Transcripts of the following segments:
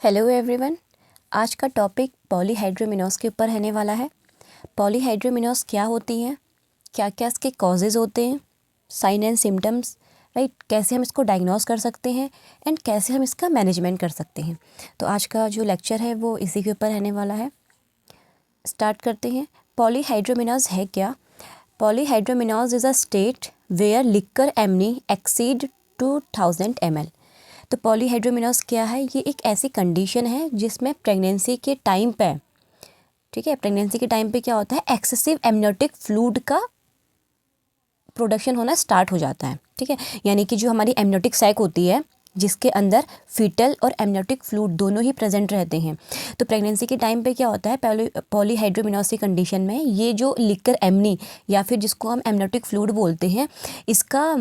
Hello everyone. आज का topic पॉलीहाइड्रोमिनोस के ऊपर रहने वाला है। पॉलीहाइड्रोमिनोस क्या होती हैं, क्या क्या इसके कॉजेज़ होते हैं, साइन एंड सिम्टम्स, राइट, कैसे हम इसको डायग्नोस कर सकते हैं एंड कैसे हम इसका मैनेजमेंट कर सकते हैं। तो आज का जो लेक्चर है वो इसी के ऊपर रहने वाला है। स्टार्ट करते हैं। पॉलीहाइड्रोमिनोस है क्या? Polyhydramnios is a state where liquor amnii exceed 2000 ml। तो पॉलीहाइड्रोमिनोस क्या है? ये एक ऐसी कंडीशन है जिसमें प्रेगनेंसी के टाइम पे, ठीक है, प्रेगनेंसी के टाइम पे क्या होता है, एक्सेसिव एमनियोटिक फ्लूइड का प्रोडक्शन होना स्टार्ट हो जाता है। ठीक है, यानी कि जो हमारी एमनियोटिक सैक होती है जिसके अंदर फीटल और एमनियोटिक फ्लूइड दोनों ही प्रेजेंट रहते हैं। तो प्रेगनेंसी के टाइम पे क्या होता है, पॉलीहाइड्रोमिनोस की कंडीशन में ये जो लिक्कर एमनी या फिर जिसको हम एमनियोटिक फ्लूइड बोलते हैं, इसका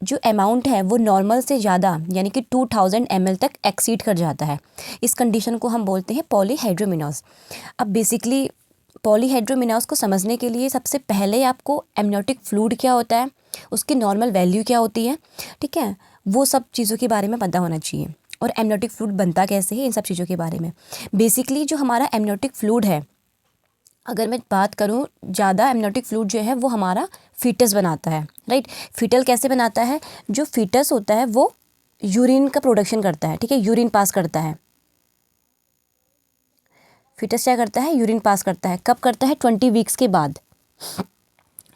जो अमाउंट है वो नॉर्मल से ज़्यादा यानी कि 2000 ml तक एक्सीड कर जाता है। इस कंडीशन को हम बोलते हैं पॉलीहाइड्रोमिनोस। अब बेसिकली पॉलीहाइड्रोमिनोस को समझने के लिए सबसे पहले आपको एमनियोटिक फ्लूइड क्या होता है, उसकी नॉर्मल वैल्यू क्या होती है, ठीक है, वो सब चीज़ों के बारे में पता होना चाहिए। और एमनियोटिक फ्लूइड बनता कैसे है, इन सब चीज़ों के बारे में। बेसिकली जो हमारा एमनियोटिक फ्लूइड है, अगर मैं बात करूँ, ज़्यादा एमनियोटिक फ्लूइड जो है वो हमारा फीटस बनाता है, राइट। फीटल कैसे बनाता है? जो फीटस होता है वो यूरिन का प्रोडक्शन करता है, ठीक है, यूरिन पास करता है। फीटस क्या करता है? यूरिन पास करता है। कब करता है? 20 वीक्स के बाद।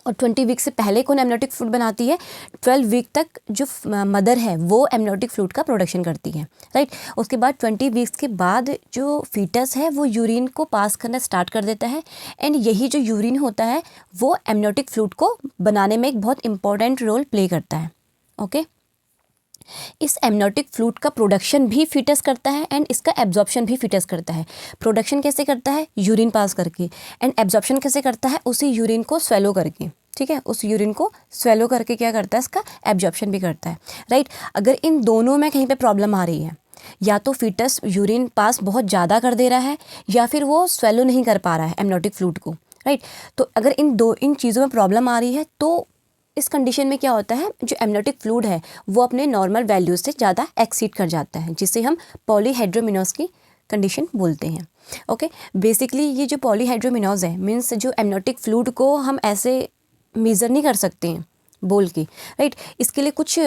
और 20 वीक से पहले कौन एमनियोटिक फ्लूइड बनाती है? 12 वीक तक जो मदर है वो एमनियोटिक फ्लूइड का प्रोडक्शन करती है, राइट। उसके बाद 20 वीक्स के बाद जो फीटस है वो यूरिन को पास करना स्टार्ट कर देता है। एंड यही जो यूरिन होता है वो एमनियोटिक फ्लूइड को बनाने में एक बहुत इंपॉर्टेंट रोल प्ले करता है। ओके, इस एमनियोटिक फ्लूइड का प्रोडक्शन भी फीटस करता है एंड इसका एब्जॉर्प्शन भी फीटस करता है। प्रोडक्शन कैसे करता है? यूरिन पास करके। एंड एब्जॉर्प्शन कैसे करता है? उसी यूरिन को स्वेलो करके, ठीक है, उस यूरिन को स्वेलो करके क्या करता है, इसका एब्जॉर्प्शन भी करता है, राइट। अगर इन दोनों में कहीं पे प्रॉब्लम आ रही है, या तो फीटस यूरिन पास बहुत ज़्यादा कर दे रहा है या फिर वो स्वेलो नहीं कर पा रहा है एमनियोटिक फ्लूइड को, राइट। तो अगर इन चीज़ों में प्रॉब्लम आ रही है तो इस कंडीशन में क्या होता है, जो एमनियोटिक फ्लूइड है वो अपने नॉर्मल वैल्यू से ज़्यादा एक्सीड कर जाता है, जिसे हम पॉलीहाइड्रोमिनोस की कंडीशन बोलते हैं। ओके, बेसिकली ये जो पॉलीहाइड्रोमिनोस है मीन्स जो एमनियोटिक फ्लूइड को हम ऐसे मेज़र नहीं कर सकते हैं बोल के, राइट। इसके लिए कुछ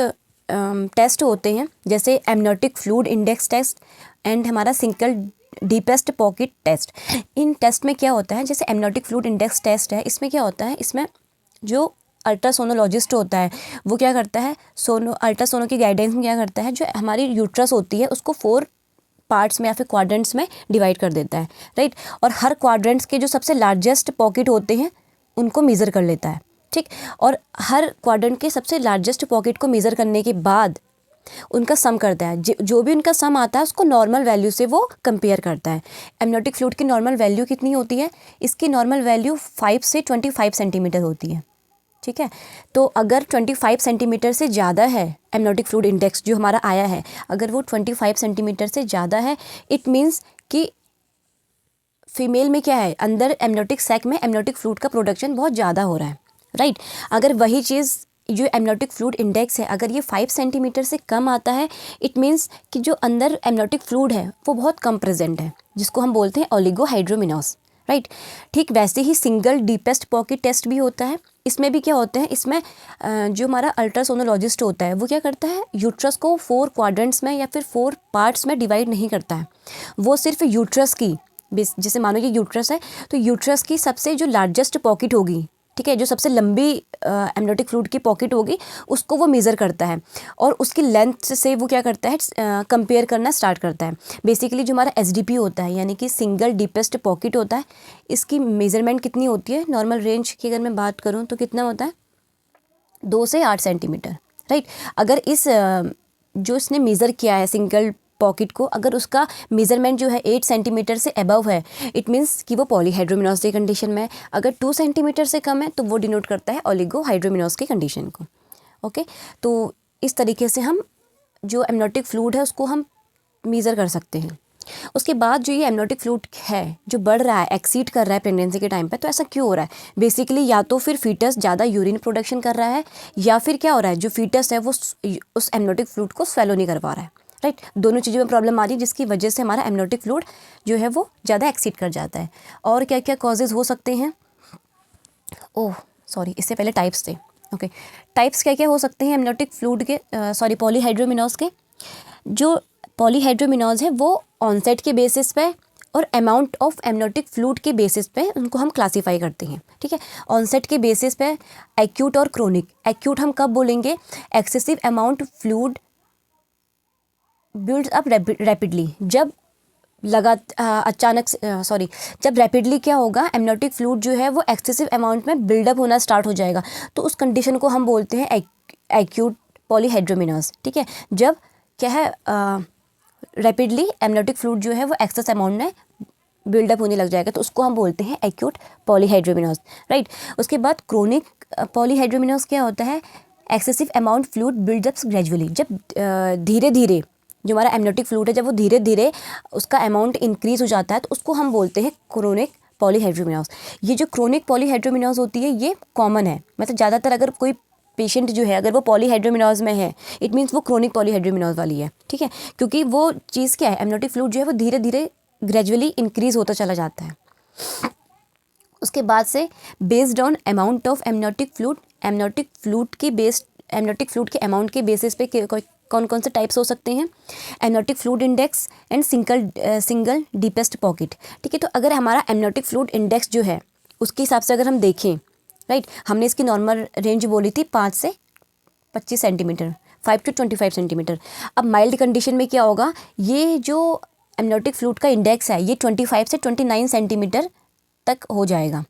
टेस्ट होते हैं, जैसे amniotic fluid index test and हमारा सिंगल डीपेस्ट पॉकेट टेस्ट। इन टेस्ट में क्या होता है, जैसे एमनियोटिक फ्लूइड इंडेक्स टेस्ट है, इसमें क्या होता है, इसमें जो अल्ट्रासोनोलॉजिस्ट होता है वो क्या करता है, अल्ट्रासोनो की गाइडेंस में क्या करता है, जो हमारी यूट्रस होती है उसको 4 पार्ट्स में या फिर क्वाड्रेंट्स में डिवाइड कर देता है, राइट। और हर क्वाड्रेंट्स के जो सबसे लार्जेस्ट पॉकेट होते हैं उनको मेज़र कर लेता है, ठीक। और हर क्वाड्रेंट के सबसे लार्जेस्ट पॉकेट को मेज़र करने के बाद उनका सम करता है, जो भी उनका सम आता है उसको नॉर्मल वैल्यू से वो कंपेयर करता है। एमनियोटिक फ्लूइड की नॉर्मल वैल्यू कितनी होती है? इसकी नॉर्मल वैल्यू 5 से 25 सेंटीमीटर होती है, ठीक है। तो अगर 25 सेंटीमीटर से ज़्यादा है एमनियोटिक फ्लूइड इंडेक्स जो हमारा आया है, अगर वो 25 सेंटीमीटर से ज़्यादा है, इट मीन्स कि फीमेल में क्या है, अंदर एमनियोटिक सैक में एमनियोटिक फ्लूइड का प्रोडक्शन बहुत ज़्यादा हो रहा है, राइट। अगर वही चीज़ जो एमनियोटिक फ्लूइड इंडेक्स है अगर ये 5 सेंटीमीटर से कम आता है, इट मीन्स कि जो अंदर एमनियोटिक फ्लूइड है वो बहुत कम प्रेजेंट है, जिसको हम बोलते हैं ओलिगोहाइड्रोमिनोस, राइट। ठीक वैसे ही सिंगल डीपेस्ट पॉकेट टेस्ट भी होता है। इसमें भी क्या होता है, इसमें जो हमारा अल्ट्रासोनोलॉजिस्ट होता है वो क्या करता है, यूट्रस को 4 क्वाड्रेंट्स में या फिर 4 पार्ट्स में डिवाइड नहीं करता है। वो सिर्फ यूट्रस की, जैसे मानो ये यूट्रस है तो यूट्रस की सबसे जो लार्जेस्ट पॉकेट होगी, ठीक है, जो सबसे लंबी एमनियोटिक फ्लूइड की पॉकेट होगी उसको वो मेज़र करता है और उसकी लेंथ से वो क्या करता है, कंपेयर करना स्टार्ट करता है। बेसिकली जो हमारा एसडीपी होता है यानी कि सिंगल डीपेस्ट पॉकेट होता है, इसकी मेज़रमेंट कितनी होती है, नॉर्मल रेंज की अगर मैं बात करूँ तो कितना होता है, 2 से 8 सेंटीमीटर, राइट। अगर जो इसने मेज़र किया है सिंगल पॉकेट को, अगर उसका मेज़रमेंट जो है 8 सेंटीमीटर से अबव है, इट मीन्स कि वो पॉलीहाइड्रोमिनोस की कंडीशन में है। अगर 2 सेंटीमीटर से कम है तो वो डिनोट करता है ओलिगोहाइड्रोमिनोस की कंडीशन को। ओके, तो इस तरीके से हम जो एमनियोटिक फ्लूइड है उसको हम मेज़र कर सकते हैं। उसके बाद जो ये एमनियोटिक फ्लूइड है जो बढ़ रहा है, एक्सीड कर रहा है प्रेगनेंसी के टाइम पे, तो ऐसा क्यों हो रहा है? बेसिकली या तो फिर फीटस ज़्यादा यूरिन प्रोडक्शन कर रहा है या फिर क्या हो रहा है, जो फीटस है वो उस एमनियोटिक फ्लूइड को स्वेलो नहीं कर पा रहा है, राइट। दोनों चीज़ों में प्रॉब्लम आ रही है जिसकी वजह से हमारा एमनियोटिक फ्लूइड जो है वो ज़्यादा एक्सीड कर जाता है। और क्या क्या कॉजेज़ हो सकते हैं, ओह सॉरी, इससे पहले टाइप्स थे। ओके, टाइप्स क्या क्या हो सकते हैं एमनियोटिक फ्लूइड के, सॉरी पॉलीहाइड्रोमिनोज के। जो पॉलीहाइड्रोमिनोज है वो ऑनसेट के बेसिस पे और अमाउंट ऑफ एमनियोटिक फ्लूइड के बेसिस पे उनको हम क्लासीफाई करते हैं, ठीक है। ऑनसेट के बेसिस पे एक्यूट और क्रोनिक। एक्यूट हम कब बोलेंगे, excessive amount fluid build up rapidly, जब अचानक सॉरी जब रैपिडली क्या होगा, एमनियोटिक फ्लूइड जो है वो एक्सेसिव अमाउंट में बिल्डअप होना स्टार्ट हो जाएगा, तो उस कंडीशन को हम बोलते हैं एक्यूट पॉलीहाइड्रोमिनोज, ठीक है। जब क्या है, रैपिडली एमनियोटिक फ्लूइड जो है वो एक्सेस अमाउंट में बिल्डअप होने लग जाएगा, तो उसको हम बोलते हैं एक्यूट पॉलीहाइड्रोमिनोज, राइट। उसके बाद क्रोनिक पॉलीहाइड्रोमिनोज क्या होता है, एक्सेसिव अमाउंट फ्लूइड बिल्डअप्स ग्रेजुअली, जब धीरे धीरे जो हमारा एमनियोटिक फ्लूइड है जब वो धीरे धीरे उसका अमाउंट इंक्रीज हो जाता है, तो उसको हम बोलते हैं क्रोनिक पॉलीहाइड्रोमिनोज। ये जो क्रोनिक पॉलीहाइड्रोमिनोज होती है ये कॉमन है, मतलब ज़्यादातर अगर कोई पेशेंट जो है अगर वो पॉलीहाइड्रोमिनोज में है, इट मीन्स वो क्रोनिक पॉलीहाइड्रोमिनोज वाली है, ठीक है। क्योंकि वो चीज़ क्या है, एमनियोटिक फ्लूइड जो है वो धीरे धीरे ग्रेजुअली इंक्रीज होता चला जाता है। उसके बाद से based on amount of amniotic fluid, amniotic fluid के अमाउंट के बेसिस पे कौन कौन से टाइप्स हो सकते हैं, amniotic fluid index and single deepest pocket, ठीक है। तो अगर हमारा एमनियोटिक फ्लूइड इंडेक्स जो है उसके हिसाब से अगर हम देखें, राइट, हमने इसकी नॉर्मल रेंज बोली थी 5 से 25 सेंटीमीटर, 5 to 25 सेंटीमीटर। अब माइल्ड कंडीशन में क्या होगा, ये जो एमनियोटिक फ्लूइड का इंडेक्स है ये 25 से 29 सेंटीमीटर तक हो जाएगा,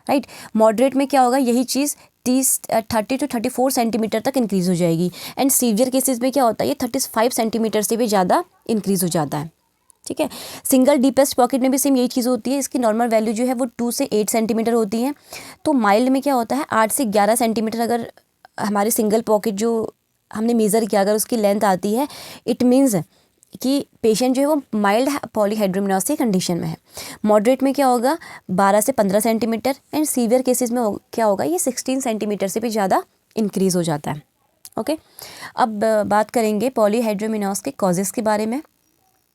राइट। मॉडरेट में क्या होगा, यही चीज़ 30 to 34 सेंटीमीटर तक इंक्रीज़ हो जाएगी। एंड सीवियर केसेस में क्या होता है, ये 35 सेंटीमीटर से भी ज़्यादा इंक्रीज़ हो जाता है, ठीक है। सिंगल डीपेस्ट पॉकेट में भी सेम यही चीज़ होती है, इसकी नॉर्मल वैल्यू जो है वो 2 से 8 सेंटीमीटर होती है। तो माइल्ड में क्या होता है, 8 से 11 सेंटीमीटर अगर हमारी सिंगल पॉकेट जो हमने मेज़र किया अगर उसकी लेंथ आती है, इट मीन्स कि पेशेंट जो है वो माइल्ड पॉलीहाइड्रोमिनोज की कंडीशन में है। मॉडरेट में क्या होगा, 12 से 15 सेंटीमीटर। एंड सीवियर केसेस में क्या होगा, ये 16 सेंटीमीटर से भी ज़्यादा इंक्रीज़ हो जाता है, ओके। अब बात करेंगे पॉलीहाइड्रोमिनोज के कॉजेज़ के बारे में।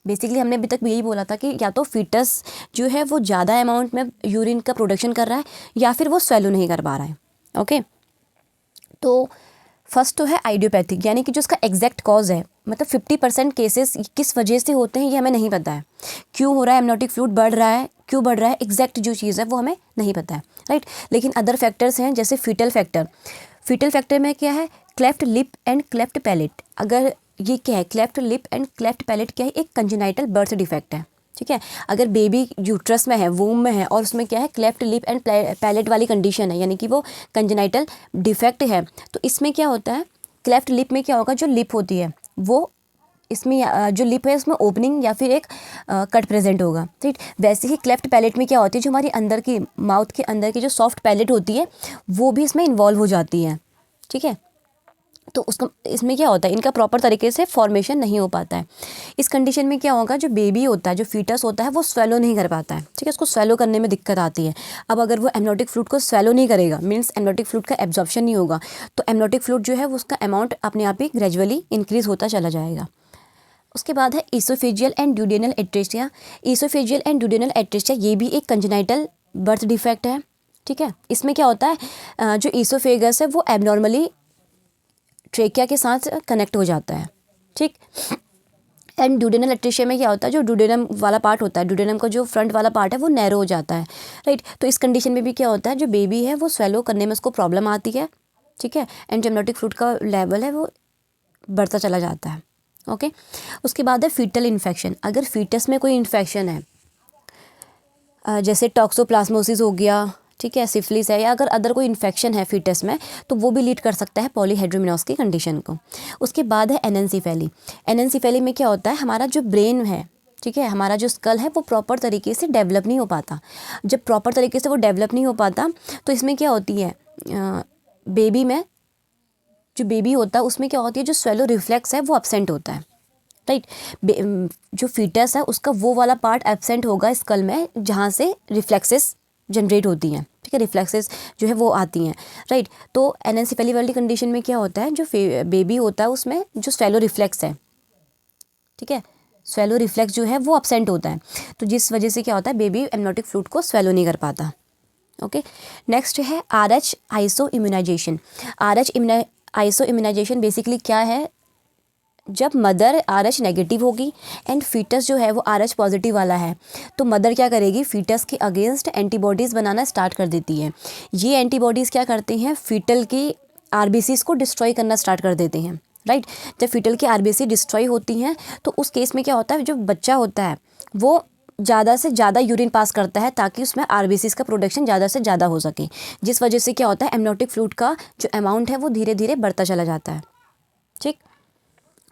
बेसिकली हमने अभी तक यही बोला था कि या तो फीटस जो है वो ज़्यादा अमाउंट में यूरिन का प्रोडक्शन कर रहा है या फिर वो स्वेलो नहीं कर पा रहा है, ओके। तो फर्स्ट तो है आइडियोपैथिक, यानी कि जो उसका एग्जैक्ट कॉज है, मतलब 50% केसेस किस वजह से होते हैं ये हमें नहीं पता है। क्यों हो रहा है, एमनियोटिक फ्लूइड बढ़ रहा है, क्यों बढ़ रहा है, एग्जैक्ट जो चीज़ है वो हमें नहीं पता है, राइट। लेकिन अदर फैक्टर्स हैं जैसे फीटल फैक्टर। फीटल फैक्टर में क्या है, cleft lip and cleft palate. अगर ये क्या है, cleft lip and cleft palate क्या है, एक कंजेनाइटल बर्थ डिफेक्ट है, ठीक है। अगर बेबी यूट्रस में है, वूम में है और उसमें क्या है क्लेफ्ट लिप एंड पैलेट वाली कंडीशन है, यानी कि वो कंजेनाइटल डिफेक्ट है, तो इसमें क्या होता है, क्लेफ्ट लिप में क्या होगा, जो लिप होती है वो इसमें जो लिप है उसमें ओपनिंग या फिर एक कट प्रेजेंट होगा, ठीक। वैसे ही क्लेफ्ट पैलेट में क्या होती है, जो हमारी अंदर की माउथ के अंदर की जो सॉफ्ट पैलेट होती है वो भी इसमें इन्वॉल्व हो जाती है, ठीक है। तो उसका इसमें क्या होता है, इनका प्रॉपर तरीके से फॉर्मेशन नहीं हो पाता है। इस कंडीशन में क्या होगा, जो बेबी होता है, जो फीटस होता है वो स्वेलो नहीं कर पाता है, ठीक है। उसको स्वेलो करने में दिक्कत आती है। अब अगर वो एमनियोटिक फ्लूइड को स्वेलो नहीं करेगा, मीन्स एमनियोटिक फ्लूइड का एब्जॉर्प्शन नहीं होगा, तो एमनियोटिक फ्लूइड जो है वो उसका अमाउंट अपने आप ही ग्रेजुअली इंक्रीज होता चला जाएगा। उसके बाद है oesophageal and duodenal atresia. Oesophageal and duodenal atresia ये भी एक कंजेनाइटल बर्थ डिफेक्ट है, ठीक है। इसमें क्या होता है, जो ईसोफेगस है वो एबनॉर्मली ट्रेकिया के साथ कनेक्ट हो जाता है, ठीक। एंड ड्यूडेनल एट्रेसिया में क्या होता है, जो ड्यूडेनम वाला पार्ट होता है, ड्यूडेनम का जो फ्रंट वाला पार्ट है वो नैरो हो जाता है, राइट। तो इस कंडीशन में भी क्या होता है, जो बेबी है वो स्वेलो करने में उसको प्रॉब्लम आती है, ठीक है। एंड जो एमनियोटिक फ्लूइड का लेवल है वो बढ़ता चला जाता है, ओके। उसके बाद है फीटल इन्फेक्शन। अगर फीटस में कोई इन्फेक्शन है, जैसे टॉक्सोप्लाज्मोसिस हो गया, ठीक है, सिफिलिस है, या अगर अदर कोई इन्फेक्शन है फीटस में, तो वो भी लीड कर सकता है पॉलीहाइड्रोमिनोज की कंडीशन को। उसके बाद है एनेंसेफेली। एनेंसेफेली में क्या होता है, हमारा जो ब्रेन है, ठीक है, हमारा जो स्कल है वो प्रॉपर तरीके से डेवलप नहीं हो पाता। जब प्रॉपर तरीके से वो डेवलप नहीं हो पाता तो इसमें क्या होती है, बेबी में जो बेबी होता है उसमें क्या होती है, जो स्वेलो रिफ्लेक्स है वो एब्सेंट होता है, राइट। जो फीटस है उसका वो वाला पार्ट एब्सेंट होगा स्कल में जहाँ से रिफ्लेक्सेस जनरेट होती हैं, ठीक है, रिफ्लेक्सेस जो है वो आती हैं, राइट। तो एनेंसेफेली वाली कंडीशन में क्या होता है, जो बेबी होता है उसमें जो स्वेलो रिफ्लेक्स है ठीक है, स्वेलो रिफ्लेक्स जो है वो अपसेंट होता है, तो जिस वजह से क्या होता है, बेबी एमनियोटिक फ्लूइड को स्वेलो नहीं कर पाता। ओके, नेक्स्ट है RH iso immunization. RH iso immunization basically क्या है, जब मदर RH नेगेटिव होगी एंड फीटस जो है वो RH पॉजिटिव वाला है, तो मदर क्या करेगी, फीटस के अगेंस्ट एंटीबॉडीज़ बनाना स्टार्ट कर देती है। ये एंटीबॉडीज़ क्या करती हैं, फीटल की RBCs को डिस्ट्रॉय करना स्टार्ट कर देते हैं, राइट। जब फीटल की RBC डिस्ट्रॉय होती हैं तो उस केस में क्या होता है, जो बच्चा होता है वो ज़्यादा से ज़्यादा यूरिन पास करता है ताकि उसमें RBCs का प्रोडक्शन ज़्यादा से ज़्यादा हो सके, जिस वजह से क्या होता है, एमनियोटिक फ्लूइड का जो अमाउंट है वो धीरे धीरे बढ़ता चला जाता है। ठीक,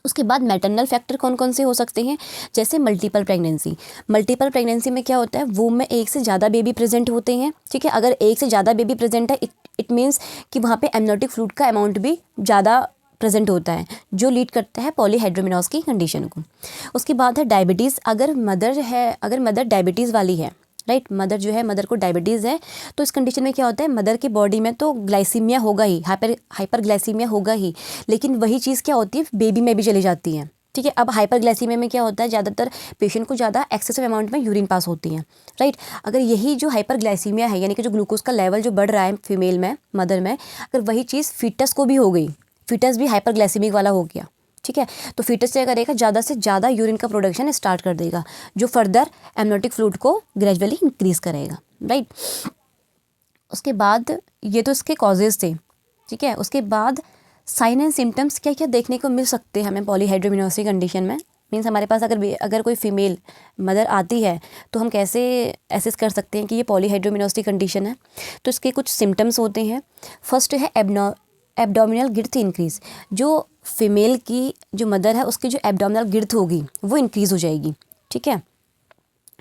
उसके बाद मैटरनल फैक्टर कौन कौन से हो सकते हैं, जैसे मल्टीपल प्रेगनेंसी। मल्टीपल प्रेगनेंसी में क्या होता है, वूम में एक से ज़्यादा बेबी प्रेजेंट होते हैं। ठीक है, अगर एक से ज़्यादा बेबी प्रेजेंट है, इट मीन्स कि वहाँ पे एमनियोटिक फ्लूइड का अमाउंट भी ज़्यादा प्रेजेंट होता है, जो लीड करता है पॉलीहाइड्रोमेनोस की कंडीशन को। उसके बाद है डायबिटीज़। अगर मदर डायबिटीज़ वाली है, राइट, मदर जो है, मदर को डायबिटीज़ है, तो इस कंडीशन में क्या होता है, मदर की बॉडी में तो ग्लाइसीमिया होगा ही, हाइपर ग्लाइसीमिया होगा ही, लेकिन वही चीज़ क्या होती है, बेबी में भी चली जाती है। ठीक है, अब हाइपर ग्लाइसीमिया में क्या होता है, ज़्यादातर पेशेंट को ज़्यादा एक्सेसिव अमाउंट में यूरिन पास होती है, राइट। अगर यही जो हाइपर ग्लाइसीमिया है, यानी कि जो ग्लूकोज का लेवल जो बढ़ रहा है फीमेल में, मदर में, अगर वही चीज़ फीटस को भी हो गई, फीटस भी हाइपर ग्लाइसीमिक वाला हो गया, ठीक है, तो फीटस क्या करेगा, ज़्यादा से ज़्यादा यूरिन का प्रोडक्शन स्टार्ट कर देगा, जो फर्दर एमनियोटिक फ्लूइड को ग्रेजुअली इंक्रीज़ करेगा, राइट। उसके बाद ये तो इसके कॉजेज़ थे, ठीक है। उसके बाद साइन एंड सिम्टम्स क्या क्या देखने को मिल सकते हैं हमें पॉलीहाइड्रोमेनोस की कंडीशन में। मीन्स हमारे पास अगर कोई फीमेल मदर आती है तो हम कैसे एसेस कर सकते हैं कि ये पॉलीहाइड्रोमेनोस की कंडीशन है। तो इसके कुछ सिम्टम्स होते हैं। फर्स्ट है एब्डोमिनल गिर्थ इंक्रीज़। जो फीमेल की जो मदर है उसकी जो एब्डोमिनल गिर्थ होगी वो इंक्रीज़ हो जाएगी, ठीक है।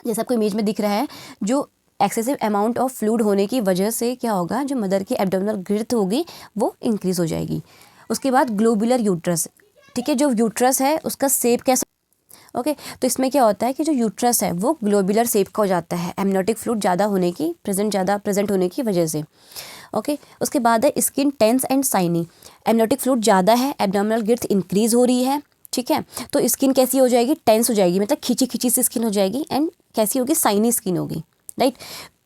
जैसा आपको इमेज में दिख रहा है, जो एक्सेसिव अमाउंट ऑफ फ्लूइड होने की वजह से क्या होगा, जो मदर की एब्डोमिनल गिर्थ होगी वो इंक्रीज़ हो जाएगी। उसके बाद ग्लोबुलर यूट्रस, ठीक है, जो यूट्रस है उसका शेप कैसा, ओके, तो इसमें क्या होता है कि जो यूट्रस है वो ग्लोबुलर शेप का हो जाता है एमनियोटिक फ्लूइड ज़्यादा होने की, प्रेजेंट होने की वजह से, ओके। उसके बाद है skin tense and shiny. Amniotic fluid ज़्यादा है, एब्डोमिनल गिर्थ इंक्रीज़ हो रही है, ठीक है, तो स्किन कैसी हो जाएगी, टेंस हो जाएगी, मतलब खींची खींची सी स्किन हो जाएगी, एंड कैसी होगी, साइनी स्किन होगी, राइट।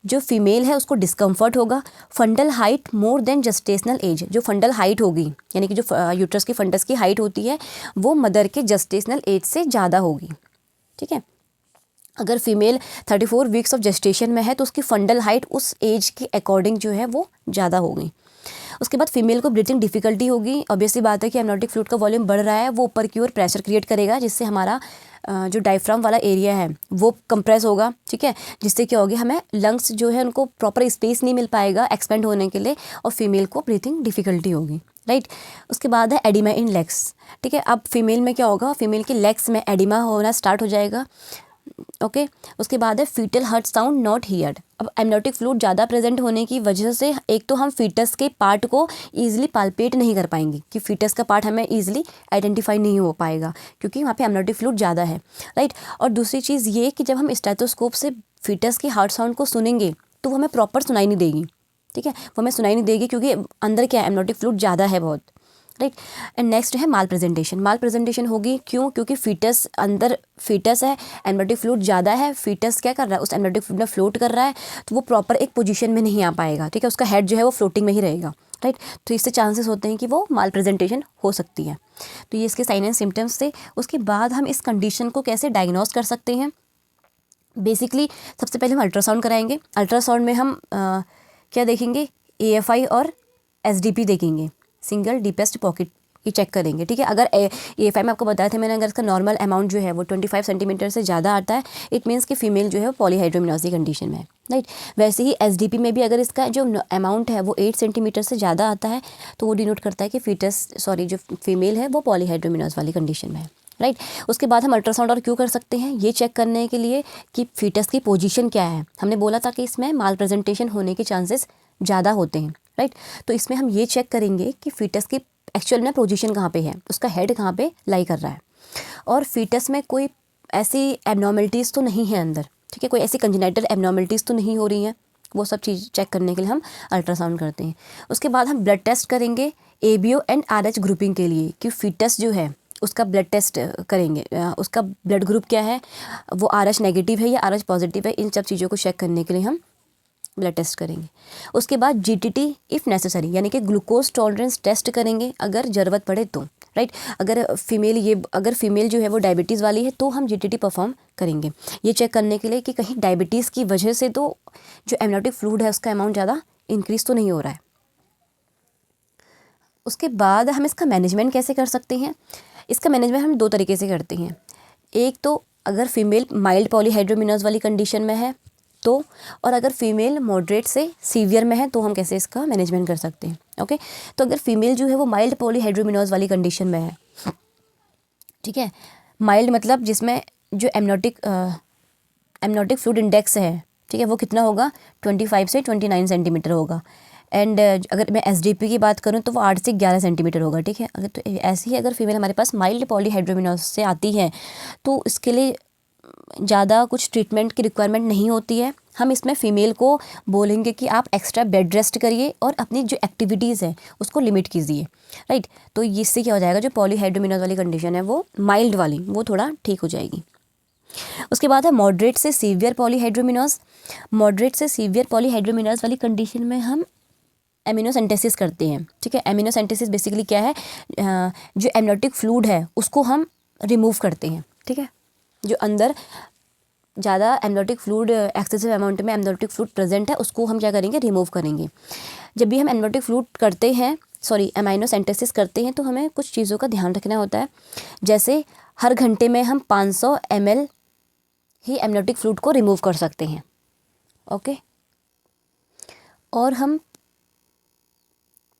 जो फीमेल है उसको डिस्कम्फर्ट होगा। Fundal height more than gestational age. जो फंडल हाइट होगी, यानी कि जो यूट्रस की फंडस की हाइट होती है वो मदर के जेस्टेशनल एज से ज़्यादा होगी, ठीक है। अगर फीमेल 34 वीक्स ऑफ जेस्टेशन में है तो उसकी फंडल हाइट उस एज के अकॉर्डिंग जो है वो ज़्यादा होगी। उसके बाद फीमेल को ब्रीथिंग डिफ़िकल्टी होगी। ऑब्वियसली बात है कि एमनियोटिक फ्लूइड का वॉल्यूम बढ़ रहा है, वो ऊपर की ओर प्रेशर क्रिएट करेगा, जिससे हमारा जो डायफ्राम वाला एरिया है वो कंप्रेस होगा, ठीक है, जिससे क्या होगी, हमें लंग्स जो है उनको प्रॉपर स्पेस नहीं मिल पाएगा एक्सपेंड होने के लिए, और फीमेल को ब्रीथिंग डिफ़िकल्टी होगी, राइट। उसके बाद है एडिमा इन लेग्स, ठीक है। अब फीमेल में क्या होगा, फीमेल के लेग्स में एडिमा होना स्टार्ट हो जाएगा, ओके। उसके बाद है foetal heart sound not heard. अब एमनियोटिक फ्लूइड ज़्यादा प्रेजेंट होने की वजह से एक तो हम फीटस के पार्ट को ईजिली पाल्पेट नहीं कर पाएंगे, कि फीटस का पार्ट हमें ईजिली आइडेंटिफाई नहीं हो पाएगा क्योंकि वहाँ पे एमनियोटिक फ्लूइड ज़्यादा है, राइट। और दूसरी चीज़ ये कि जब हम स्टेथोस्कोप से फीटस की हार्ट साउंड को सुनेंगे तो वो हमें प्रॉपर सुनाई नहीं देगी, ठीक है, वो हमें सुनाई नहीं देगी क्योंकि अंदर क्या है, एमनियोटिक फ्लूइड ज़्यादा है बहुत, राइट। एंड नेक्स्ट है माल प्रेजेंटेशन होगी। क्यों? क्योंकि फीटस अंदर फीटस है, एमनियोटिक फ्लूइड ज़्यादा है, फीटस क्या कर रहा है, उस एमनियोटिक फ्लूइड में फ्लोट कर रहा है, तो वो प्रॉपर एक पोजीशन में नहीं आ पाएगा, ठीक है, उसका हेड जो है वो फ्लोटिंग में ही रहेगा, राइट। तो इससे चांसेस होते हैं कि वो माल प्रेजेंटेशन हो सकती है। तो ये इसके साइन एंड सिम्टम्स थे। उसके बाद हम इस कंडीशन को कैसे डायग्नोस कर सकते हैं। बेसिकली सबसे पहले हम अल्ट्रासाउंड कराएंगे। अल्ट्रासाउंड में हम क्या देखेंगे, AFI और SDP देखेंगे, सिंगल डीपेस्ट पॉकेट की चेक करेंगे, ठीक है। अगर AFI में आपको बताया था मैंने, अगर इसका नॉर्मल अमाउंट जो है वो 25 सेंटीमीटर से ज़्यादा आता है, इट मीन्स कि फीमेल जो है वो पॉलीहाइड्रोमेनोस की कंडीशन में है, राइट। वैसे ही SDP में भी अगर इसका जो अमाउंट है वो 8 सेंटीमीटर से ज़्यादा आता है तो वो डिनोट करता है कि जो फीमेल है वो पॉलीहाइड्रोमेनोस वाली कंडीशन में है, राइट। उसके बाद हम अल्ट्रासाउंड और क्यों कर सकते हैं, ये चेक करने के लिए कि फीटस की पोजीशन क्या है। हमने बोला था कि इसमें माल प्रेजेंटेशन होने के चांसेस ज़्यादा होते हैं, राइट। तो इसमें हम ये चेक करेंगे कि फीटस की एक्चुअल में पोजीशन कहाँ पे है, उसका हेड कहाँ पे लाई कर रहा है, और फीटस में कोई ऐसी एबनॉर्मलिटीज़ तो नहीं है अंदर, ठीक है, कोई ऐसी कंजेनिटल एबनॉर्मलिटीज़ तो नहीं हो रही हैं। वो सब चीज़ चेक करने के लिए हम अल्ट्रासाउंड करते हैं। उसके बाद हम ब्लड टेस्ट करेंगे ABO एंड RH ग्रुपिंग के लिए कि फीटस जो है उसका ब्लड टेस्ट करेंगे, उसका ब्लड ग्रुप क्या है, वो RH नेगेटिव है या RH पॉजिटिव है, इन सब चीज़ों को चेक करने के लिए हम ब्लड टेस्ट करेंगे। उसके बाद GTT इफ़ नेसेसरी, यानी कि ग्लूकोज टॉलरेंस टेस्ट करेंगे अगर ज़रूरत पड़े तो, राइट। अगर फीमेल जो है वो डायबिटीज़ वाली है तो हम GTT परफॉर्म करेंगे, ये चेक करने के लिए कि कहीं डायबिटीज़ की वजह से तो जो एमनियोटिक फ्लूइड है उसका अमाउंट ज़्यादा इंक्रीज़ तो नहीं हो रहा है। उसके बाद हम इसका मैनेजमेंट कैसे कर सकते हैं? इसका मैनेजमेंट हम 2 तरीके से करते हैं। एक तो अगर फीमेल माइल्ड पॉलीहाइड्रोमिनोज वाली कंडीशन में है तो, और अगर फीमेल मॉडरेट से सीवियर में है तो हम कैसे इसका मैनेजमेंट कर सकते हैं। ओके, तो अगर फीमेल जो है वो माइल्ड पॉलीहाइड्रोमिनोज वाली कंडीशन में है, ठीक है, माइल्ड मतलब जिसमें जो एमनियोटिक फ्लूइड इंडेक्स है, ठीक है, वो कितना होगा, 25 से 29 सेंटीमीटर होगा। एंड अगर मैं SDP की बात करूं तो वो 8 से 11 सेंटीमीटर होगा, ठीक है। अगर तो ऐसे ही अगर फीमेल हमारे पास माइल्ड पॉलीहाइड्रोमिनोज से आती है तो इसके लिए ज़्यादा कुछ ट्रीटमेंट की रिक्वायरमेंट नहीं होती है। हम इसमें फ़ीमेल को बोलेंगे कि आप एक्स्ट्रा बेड रेस्ट करिए और अपनी जो एक्टिविटीज़ है उसको लिमिट कीजिए, राइट। तो इससे क्या हो जाएगा, जो पॉलीहाइड्रोमिनोज वाली कंडीशन है वो माइल्ड वाली वो थोड़ा ठीक हो जाएगी। उसके बाद है मॉडरेट से सीवियर पॉलीहाइड्रोमिनोज। मॉडरेट से सीवियर पॉलीहाइड्रोमिनोज वाली कंडीशन में हम एमिनोसेंटेसिस करते हैं, ठीक है। एमिनोसेंटेसिस बेसिकली क्या है, जो एमनियोटिक फ्लूइड है उसको हम रिमूव करते हैं, ठीक है। जो अंदर ज़्यादा एमनियोटिक फ्लूइड, एक्सेसिव अमाउंट में एमनियोटिक फ्लूइड प्रेजेंट है उसको हम क्या करेंगे, रिमूव करेंगे। जब भी हम एमनियोटिक फ्लूइड करते हैं, एमाइनोसेंटेसिस करते हैं, तो हमें कुछ चीज़ों का ध्यान रखना होता है। जैसे हर घंटे में हम 500 ml ही एमनियोटिक फ्लूइड को रिमूव कर सकते हैं, ओके। और हम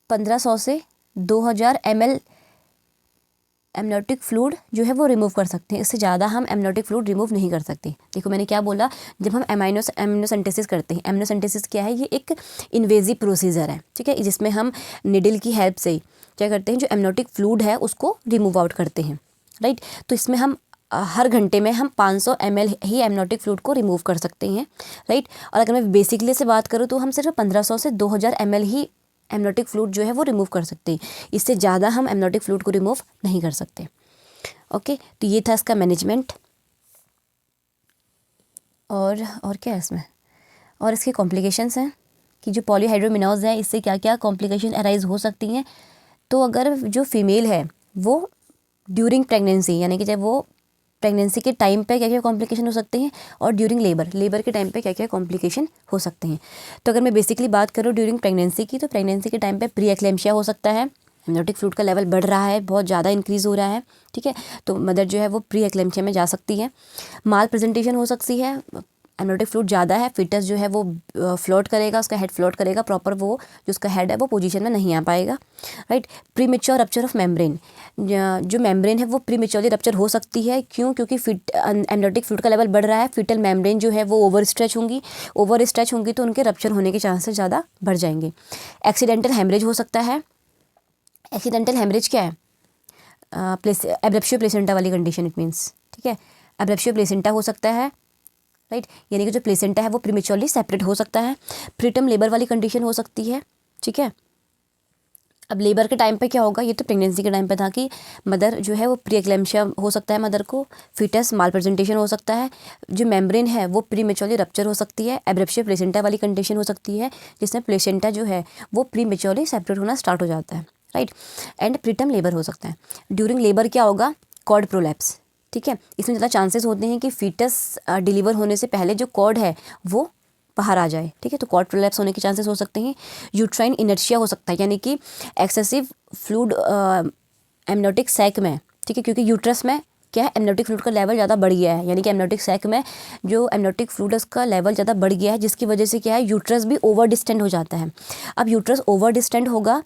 1500 से 2000 ml एमनियोटिक फ्लूइड जो है वो रिमूव कर सकते हैं, इससे ज़्यादा हम एमनियोटिक फ्लूइड रिमूव नहीं कर सकते। देखो मैंने क्या बोला, जब हम एमिनोसेंटेसिस करते हैं, एमिनोसेंटेसिस क्या है, ये एक इन्वेजिव प्रोसीजर है, ठीक है, जिसमें हम निडल की हेल्प से क्या करते हैं, जो एमनियोटिक फ्लूइड है उसको रिमूव आउट करते हैं, राइट। तो इसमें हम हर घंटे में हम 500 ml ही एमनियोटिक फ्लूइड को रिमूव कर सकते हैं, राइट। और अगर मैं बेसिकली से बात करूँ तो हम सिर्फ 1500 से 2000 ml ही एमनियोटिक फ्लूइड जो है वो रिमूव कर सकते हैं, इससे ज़्यादा हम एमनियोटिक फ्लूइड को रिमूव नहीं कर सकते, ओके। तो ये था इसका मैनेजमेंट। और क्या है इसमें, और इसके कॉम्प्लिकेशंस हैं कि जो पॉलीहाइड्रोमिनोज है इससे क्या क्या कॉम्प्लिकेशन अराइज हो सकती हैं। तो अगर जो फीमेल है वो ड्यूरिंग प्रेगनेंसी, यानी कि जब वो प्रेगनेंसी के टाइम पे क्या क्या कॉम्प्लिकेशन हो सकते हैं, और ड्यूरिंग लेबर के टाइम पे क्या क्या कॉम्प्लिकेशन हो सकते हैं। तो अगर मैं बेसिकली बात करूँ ड्यूरिंग प्रेगनेंसी की, तो प्रेगनेंसी के टाइम पे प्री एक्लेम्शिया हो सकता है, एमनियोटिक फ्लूइड का लेवल बढ़ रहा है, बहुत ज़्यादा इंक्रीज़ हो रहा है, ठीक है। तो मदर जो है वो प्री एक्लेम्शिया में जा सकती है। माल प्रेजेंटेशन हो सकती है, एमनियोटिक फ्लूइड ज़्यादा है, फिटस जो है वो फ्लोट करेगा, उसका हेड फ्लोट करेगा प्रॉपर, वो जो उसका हेड है वो पोजीशन में नहीं आ पाएगा, right. Premature rupture of membrane, जो मेम्ब्रेन है वो प्रीमेच्योरली रप्चर हो सकती है, क्यों, क्योंकि एमनियोटिक फ्लूइड का लेवल बढ़ रहा है, फिटल मेम्ब्रेन जो है वो ओवर स्ट्रेच होंगी तो उनके रप्चर होने के चांसेस ज़्यादा बढ़ जाएंगे। एक्सीडेंटल हेमरेज हो सकता है। एक्सीडेंटल हेमरेज क्या है, एब्रेप्शियो प्लेसेंटा वाली कंडीशन इट मीन्स, ठीक है। एब्रेप्शियो प्लेसेंटा हो सकता है, राइट, यानी कि जो प्लेसेंटा है वो प्रीमेच्योरली सेपरेट हो सकता है। प्रीटर्म लेबर वाली कंडीशन हो सकती है, ठीक है। अब लेबर के टाइम पे क्या होगा, ये तो प्रेगनेंसी के टाइम पे था कि मदर जो है वो प्री एक्लेम्शिया हो सकता है मदर को, फिटस माल प्रेजेंटेशन हो सकता है, जो मेम्ब्रेन है वो प्रीमेच्योरली रप्चर हो सकती है, एब्रेप्शियो प्लेसेंटा वाली कंडीशन हो सकती है जिसमें प्लेसेंटा जो है वो प्रीमेच्योरली सेपरेट होना स्टार्ट हो जाता है, राइट। एंड प्रीटर्म लेबर हो सकता है। ड्यूरिंग लेबर क्या होगा, कॉर्ड प्रोलैप्स, ठीक है। इसमें ज़्यादा चांसेस होते हैं कि फीटस डिलीवर होने से पहले जो कॉर्ड है वो बाहर आ जाए, ठीक है। तो कॉर्ड प्रोलैप्स होने के चांसेस हो सकते हैं। यूट्राइन इनर्शिया हो सकता है, यानी कि एक्सेसिव फ्लूइड एमनियोटिक सैक में, ठीक है, क्योंकि यूट्रस में क्या है, एमनियोटिक फ्लूइड का लेवल ज़्यादा बढ़ गया है, यानी कि एमनियोटिक सैक में जो एमनियोटिक फ्लूइड का लेवल ज़्यादा बढ़ गया है, जिसकी वजह से क्या है, यूट्रस भी ओवर डिस्टेंड हो जाता है। अब यूट्रस ओवर डिस्टेंड होगा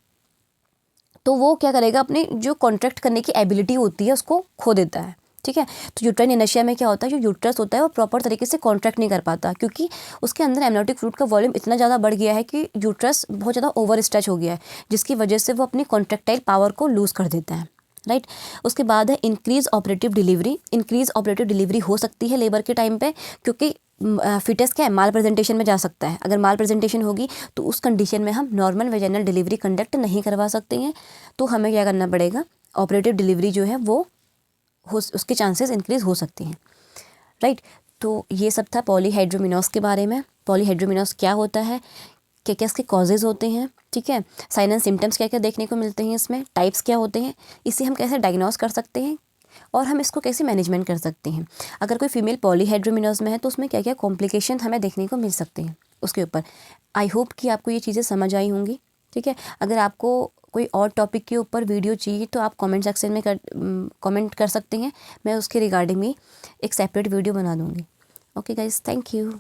तो वो क्या करेगा, अपनी जो कॉन्ट्रैक्ट करने की एबिलिटी होती है उसको खो देता है, ठीक है। तो यूट्राइन इनर्शिया में क्या होता है, जो यूट्रस होता है वो प्रॉपर तरीके से कॉन्ट्रैक्ट नहीं कर पाता, क्योंकि उसके अंदर एमनियोटिक फ्लूइड का वॉल्यूम इतना ज़्यादा बढ़ गया है कि यूट्रस बहुत ज़्यादा ओवर स्ट्रेच हो गया है, जिसकी वजह से वो अपनी कॉन्ट्रैक्टाइल पावर को लूज़ कर देता है, राइट। उसके बाद है increase operative delivery. Increase operative delivery हो सकती है लेबर के टाइम पे, क्योंकि फिटस क्या है, माल प्रेजेंटेशन में जा सकता है। अगर माल प्रेजेंटेशन होगी तो उस कंडीशन में हम नॉर्मल वेजाइनल डिलीवरी कंडक्ट नहीं करवा सकते हैं, तो हमें क्या करना पड़ेगा, ऑपरेटिव डिलीवरी जो है वो उसके चांसेस इंक्रीज़ हो सकते हैं, राइट। तो ये सब था पॉलीहाइड्रोमिनोस के बारे में। पॉलीहाइड्रोमिनोस क्या होता है, क्या क्या इसके कॉजेज़ होते हैं, ठीक है, साइन एंड सिम्टम्स क्या क्या देखने को मिलते हैं इसमें, टाइप्स क्या होते हैं, इसे हम कैसे डायग्नोस कर सकते हैं और हम इसको कैसे मैनेजमेंट कर सकते हैं। अगर कोई फीमेल पॉलीहाइड्रोमिनोस में है तो उसमें क्या क्या कॉम्प्लिकेशन हमें देखने को मिल सकते हैं उसके ऊपर। आई होप कि आपको ये चीज़ें समझ आई होंगी, ठीक है। अगर आपको कोई और टॉपिक के ऊपर वीडियो चाहिए तो आप कमेंट सेक्शन में कमेंट कर सकते हैं, मैं उसके रिगार्डिंग में एक सेपरेट वीडियो बना दूँगी। Okay guys, thank you.